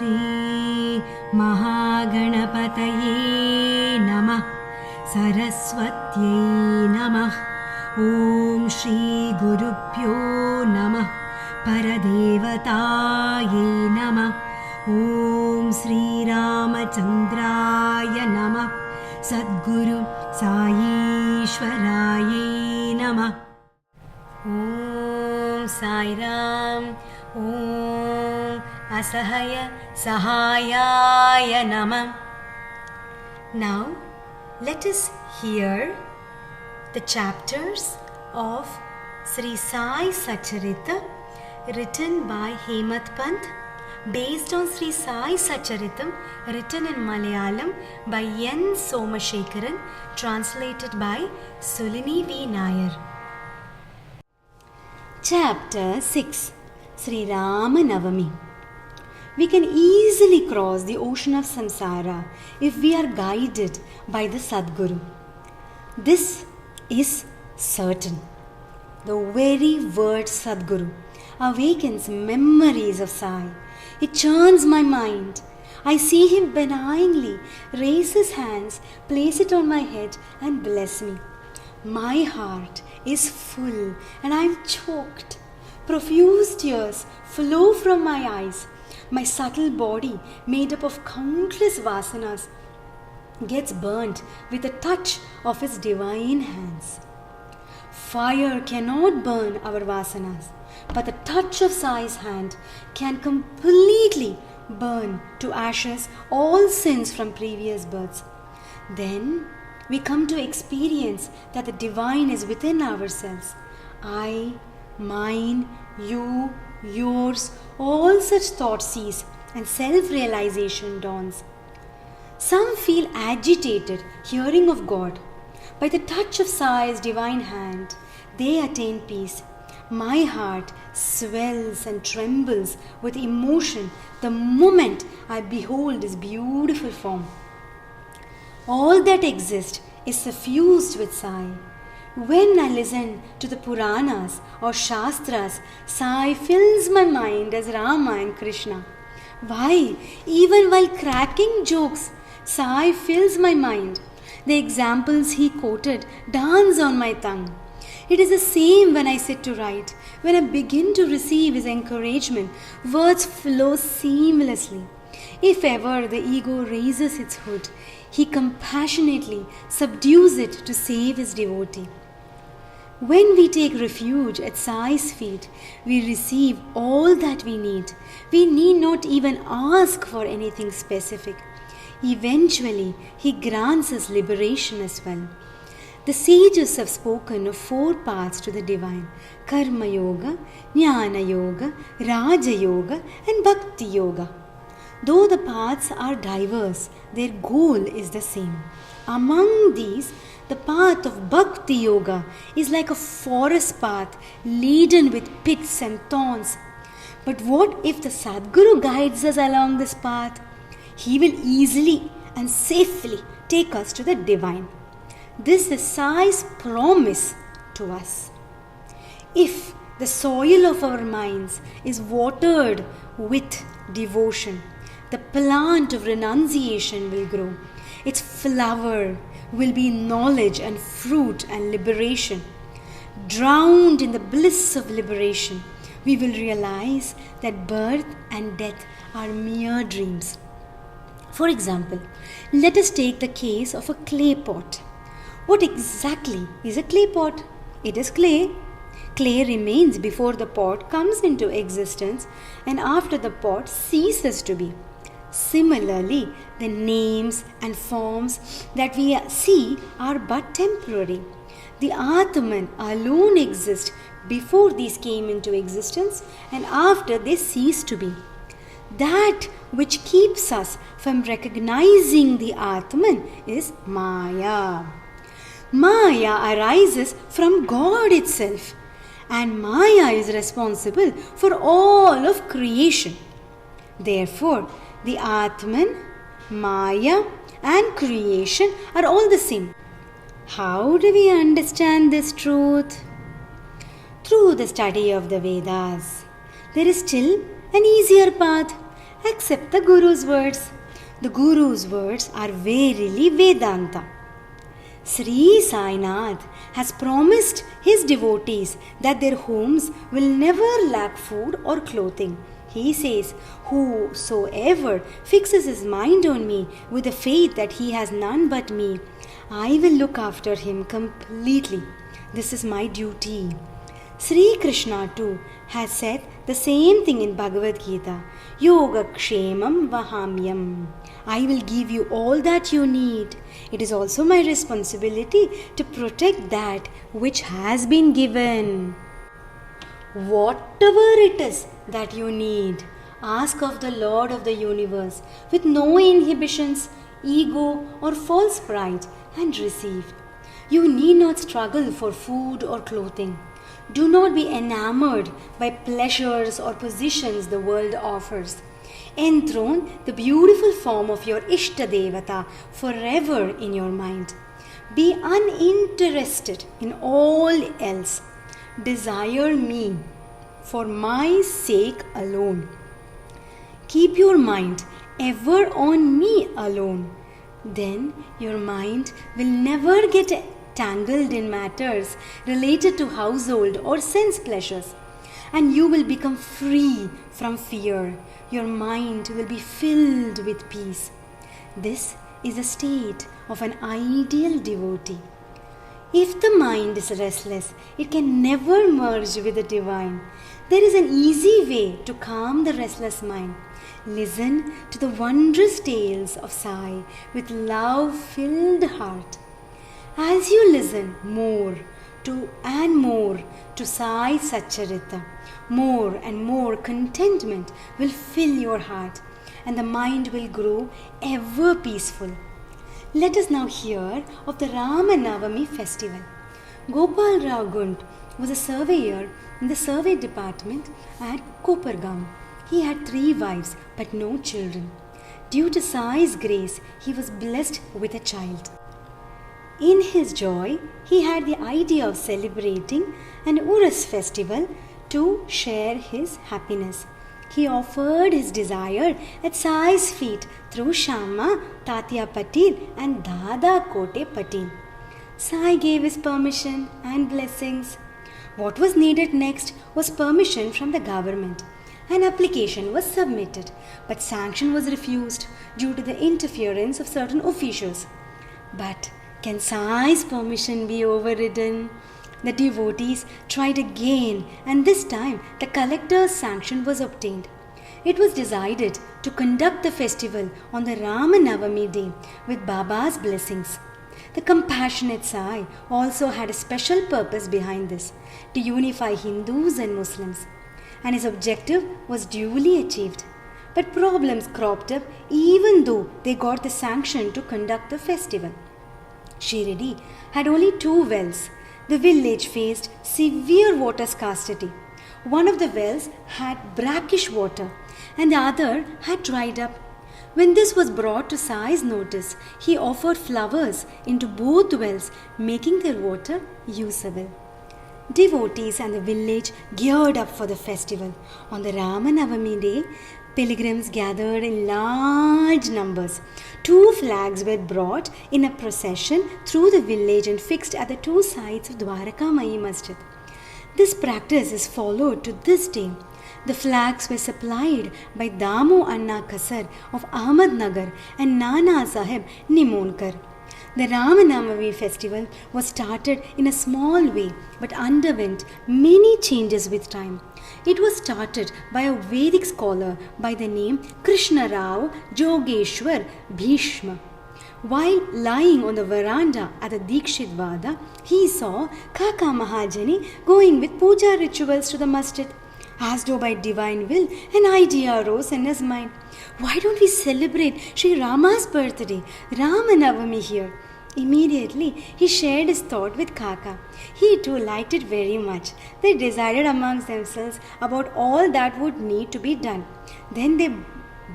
Shri Mahaganapataye Namah Saraswatyai Namah Om Shri Gurubhyo Namah Paradevataye Namah Om Sri Rama Namah Sadguru Saishwaraye Namah Om Sairam Om Asahayasahayaya Namah. Now let us hear the chapters of Sri Sai SATCHARITAM written by Hemat Pant, based on Sri Sai SATCHARITAM written in Malayalam by N.Somashekaran, translated by Sulini.V.Nair. Chapter 6, Sri Rama Navami. We can easily cross the ocean of samsara if we are guided by the Sadguru. This is certain. The very word Sadguru awakens memories of Sai. It churns my mind. I see him benignly raise his hands, place it on my head and bless me. My heart is full and I am choked. Profuse tears flow from my eyes. My subtle body, made up of countless vasanas, gets burnt with the touch of his divine hands. Fire cannot burn our vasanas, but the touch of Sai's hand can completely burn to ashes all sins from previous births. Then we come to experience that the divine is within ourselves. I, mine, you, yours, all such thoughts cease and self-realization dawns. Some feel agitated hearing of God. By the touch of Sai's divine hand, they attain peace. My heart swells and trembles with emotion the moment I behold his beautiful form. All that exists is suffused with Sai. When I listen to the Puranas or Shastras, Sai fills my mind as Rama and Krishna. Why? Even while cracking jokes, Sai fills my mind. The examples he quoted dance on my tongue. It is the same when I sit to write. When I begin to receive his encouragement, words flow seamlessly. If ever the ego raises its hood, he compassionately subdues it to save his devotee. When we take refuge at Sai's feet, we receive all that we need. We need not even ask for anything specific. Eventually, he grants us liberation as well. The sages have spoken of 4 paths to the divine: Karma Yoga, Jnana Yoga, Raja Yoga and Bhakti Yoga. Though the paths are diverse, their goal is the same. Among these, the path of Bhakti Yoga is like a forest path laden with pits and thorns. But what if the Sadguru guides us along this path? He will easily and safely take us to the divine. This is Sai's promise to us. If the soil of our minds is watered with devotion, the plant of renunciation will grow. Its flower will be knowledge and fruit and liberation. Drowned in the bliss of liberation, we will realize that birth and death are mere dreams. For example, let us take the case of a clay pot. What exactly is a clay pot? It is clay. Clay remains before the pot comes into existence and after the pot ceases to be. Similarly, the names and forms that we see are but temporary. The Atman alone exists before these came into existence and after they cease to be. That which keeps us from recognizing the Atman is Maya. Maya arises from God itself, and Maya is responsible for all of creation. Therefore, the Atman, Maya and creation are all the same. How do we understand this truth? Through the study of the Vedas. There is still an easier path, accept the Guru's words. The Guru's words are verily Vedanta. Sri Sainath has promised his devotees that their homes will never lack food or clothing. He says, whosoever fixes his mind on me with the faith that he has none but me, I will look after him completely. This is my duty. Sri Krishna too has said the same thing in Bhagavad Gita. Yoga Kshemam Vahamyam. I will give you all that you need. It is also my responsibility to protect that which has been given. Whatever it is that you need, ask of the Lord of the universe with no inhibitions, ego or false pride, and receive. You need not struggle for food or clothing. Do not be enamored by pleasures or positions the world offers. Enthrone the beautiful form of your Ishta Devata forever in your mind. Be uninterested in all else. Desire me for my sake alone. Keep your mind ever on me alone. Then your mind will never get tangled in matters related to household or sense pleasures, and you will become free from fear. Your mind will be filled with peace. This is a state of an ideal devotee. If the mind is restless, it can never merge with the divine. There is an easy way to calm the restless mind. Listen to the wondrous tales of Sai with love-filled heart. As you listen more and more to Sai SATCHARITAM, more and more contentment will fill your heart, and the mind will grow ever peaceful. Let us now hear of the Rama Navami festival. Gopal Rao Gund was a surveyor in the survey department at Kopargaon. He had 3 wives but no children. Due to Sai's grace, he was blessed with a child. In his joy, he had the idea of celebrating an Urus festival to share his happiness. He offered his desire at Sai's feet through Shamma, Tatya Patil and Dada Kote Patil. Sai gave his permission and blessings. What was needed next was permission from the government. An application was submitted, but sanction was refused due to the interference of certain officials. But can Sai's permission be overridden? The devotees tried again, and this time the collector's sanction was obtained. It was decided to conduct the festival on the Rama Navami day with Baba's blessings. The compassionate Sai also had a special purpose behind this, to unify Hindus and Muslims, and his objective was duly achieved. But problems cropped up even though they got the sanction to conduct the festival. Shirdi had only 2 wells. The village faced severe water scarcity. One of the wells had brackish water and the other had dried up. When this was brought to Sai's notice, he offered flowers into both wells, making their water usable. Devotees and the village geared up for the festival. On the Rama Navami day, pilgrims gathered in large numbers. 2 flags were brought in a procession through the village and fixed at the 2 sides of Dwaraka Mai Masjid. This practice is followed to this day. The flags were supplied by Damu Anna Kasar of Ahmednagar and Nana Sahib Nimonkar. The Rama Navami festival was started in a small way but underwent many changes with time. It was started by a Vedic scholar by the name Krishna Rao Jogeshwar Bhishma. While lying on the veranda at the Dikshit Vada, he saw Kaka Mahajani going with puja rituals to the masjid. As though by divine will, an idea arose in his mind. Why don't we celebrate Sri Rama's birthday, Rama Navami here? Immediately, he shared his thought with Kaka. He too liked it very much. They decided amongst themselves about all that would need to be done. Then they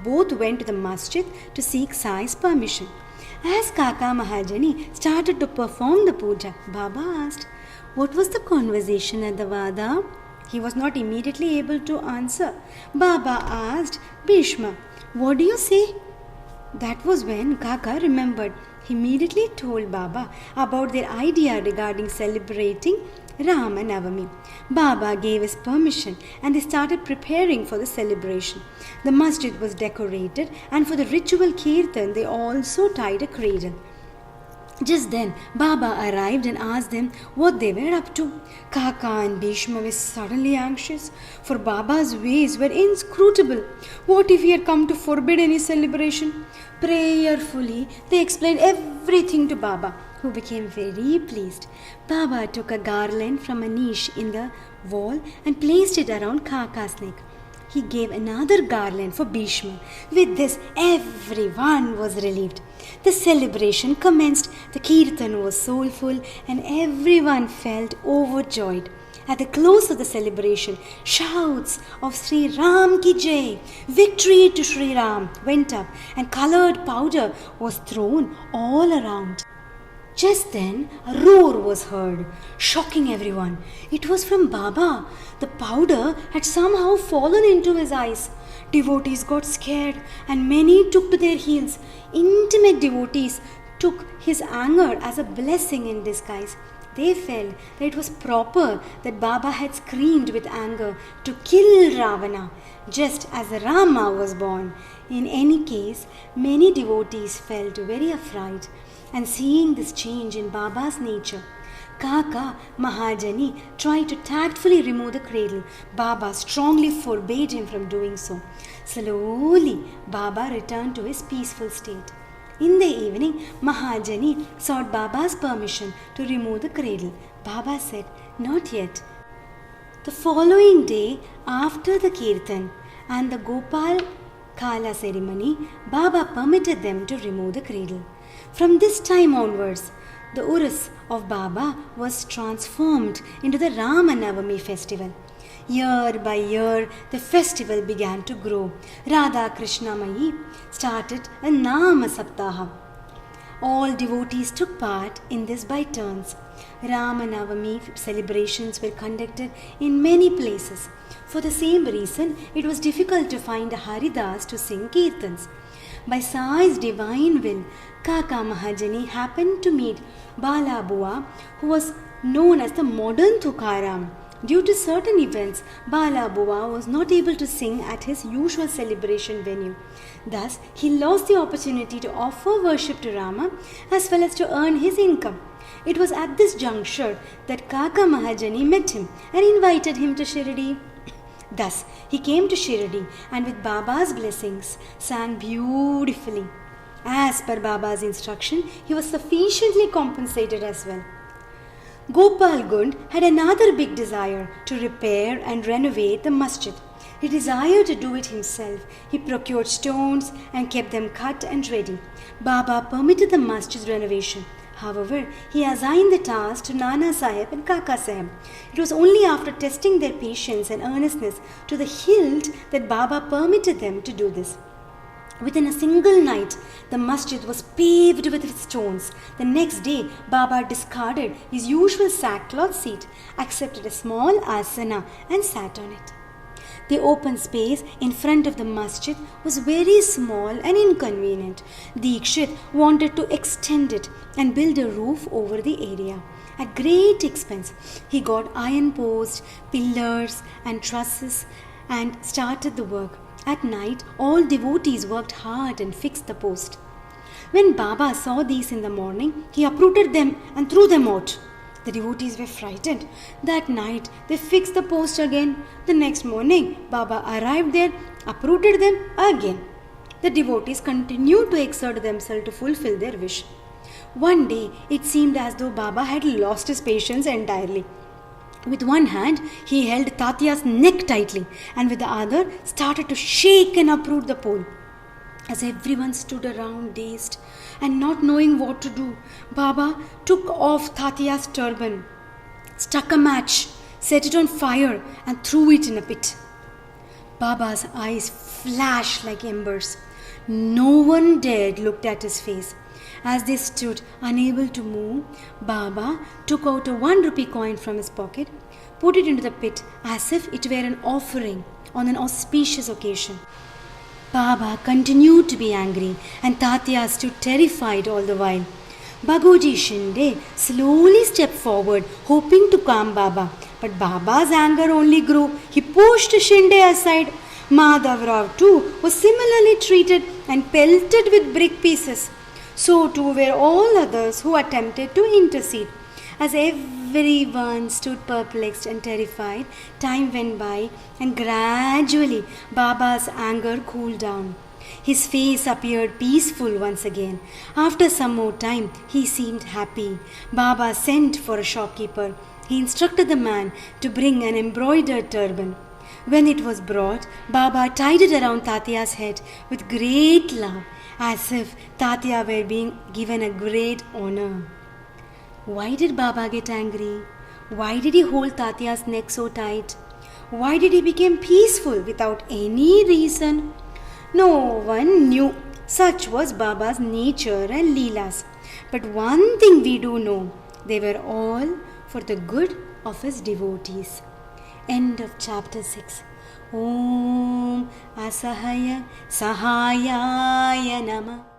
both went to the masjid to seek Sai's permission. As Kaka Mahajani started to perform the puja, Baba asked, "What was the conversation at the Vada?" He was not immediately able to answer. Baba asked, "Bhishma, What do you say?" That was when Kaka remembered. He immediately told Baba about their idea regarding celebrating Rama Navami. Baba gave his permission and they started preparing for the celebration. The masjid was decorated, and for the ritual kirtan they also tied a cradle. Just then, Baba arrived and asked them what they were up to. Kaka and Bhishma were suddenly anxious, for Baba's ways were inscrutable. What if he had come to forbid any celebration? Prayerfully, they explained everything to Baba, who became very pleased. Baba took a garland from a niche in the wall and placed it around Kaka's neck. He gave another garland for Bhishma. With this, everyone was relieved. The celebration commenced. The kirtan was soulful and everyone felt overjoyed. At the close of the celebration, shouts of Sri Ram ki Jai, victory to Sri Ram, went up, and colored powder was thrown all around. Just then, a roar was heard, shocking everyone. It was from Baba. The powder had somehow fallen into his eyes. Devotees got scared and many took to their heels. Intimate devotees took his anger as a blessing in disguise. They felt that it was proper that Baba had screamed with anger to kill Ravana, just as Rama was born. In any case, many devotees felt very afraid. And seeing this change in Baba's nature, Kaka Mahajani tried to tactfully remove the cradle. Baba strongly forbade him from doing so. Slowly, Baba returned to his peaceful state. In the evening, Mahajani sought Baba's permission to remove the cradle. Baba said, "Not yet." The following day, after the Kirtan and the Gopal Kala ceremony, Baba permitted them to remove the cradle. From this time onwards, the Urus of Baba was transformed into the Rama Navami festival. Year by year, the festival began to grow. Radha Krishna Mayi started a Nama Saptaha. All devotees took part in this by turns. Rama Navami celebrations were conducted in many places. For the same reason, it was difficult to find a Haridas to sing kirtans. By Sai's divine will, Kaka Mahajani happened to meet Bala Bua, who was known as the modern Tukaram. Due to certain events, Bala Bua was not able to sing at his usual celebration venue. Thus, he lost the opportunity to offer worship to Rama as well as to earn his income. It was at this juncture that Kaka Mahajani met him and invited him to Shirdi. Thus, he came to Shirdi and with Baba's blessings sang beautifully. As per Baba's instruction, he was sufficiently compensated as well. Gopal Gund had another big desire to repair and renovate the masjid. He desired to do it himself. He procured stones and kept them cut and ready. Baba permitted the masjid's renovation. However, he assigned the task to Nana Sahib and Kaka Sahib. It was only after testing their patience and earnestness to the hilt that Baba permitted them to do this. Within a single night, the masjid was paved with stones. The next day, Baba discarded his usual sackcloth seat, accepted a small asana and sat on it. The open space in front of the masjid was very small and inconvenient. Dikshit wanted to extend it and build a roof over the area. At great expense, he got iron posts, pillars and trusses and started the work. At night, all devotees worked hard and fixed the post. When Baba saw these in the morning, he uprooted them and threw them out. The devotees were frightened. That night, they fixed the post again. The next morning, Baba arrived there, uprooted them again. The devotees continued to exert themselves to fulfill their wish. One day, it seemed as though Baba had lost his patience entirely. With one hand, he held Tatya's neck tightly and with the other started to shake and uproot the pole. As everyone stood around dazed and not knowing what to do, Baba took off Tatya's turban, struck a match, set it on fire and threw it in a pit. Baba's eyes flashed like embers. No one dared look at his face. As they stood unable to move, Baba took out a 1 rupee coin from his pocket, put it into the pit as if it were an offering on an auspicious occasion. Baba continued to be angry and Tatya stood terrified all the while. Bhagoji Shinde slowly stepped forward, hoping to calm Baba. But Baba's anger only grew. He pushed Shinde aside. Madhavrao too was similarly treated and pelted with brick pieces. So too were all others who attempted to intercede. As everyone stood perplexed and terrified, time went by and gradually Baba's anger cooled down. His face appeared peaceful once again. After some more time, he seemed happy. Baba sent for a shopkeeper. He instructed the man to bring an embroidered turban. When it was brought, Baba tied it around Tatya's head with great love, as if Tatya were being given a great honor. Why did Baba get angry? Why did he hold Tatya's neck so tight? Why did he become peaceful without any reason? No one knew. Such was Baba's nature and leelas. But one thing we do know, they were all for the good of his devotees. End of chapter 6. Om Asahayasahayaya namah.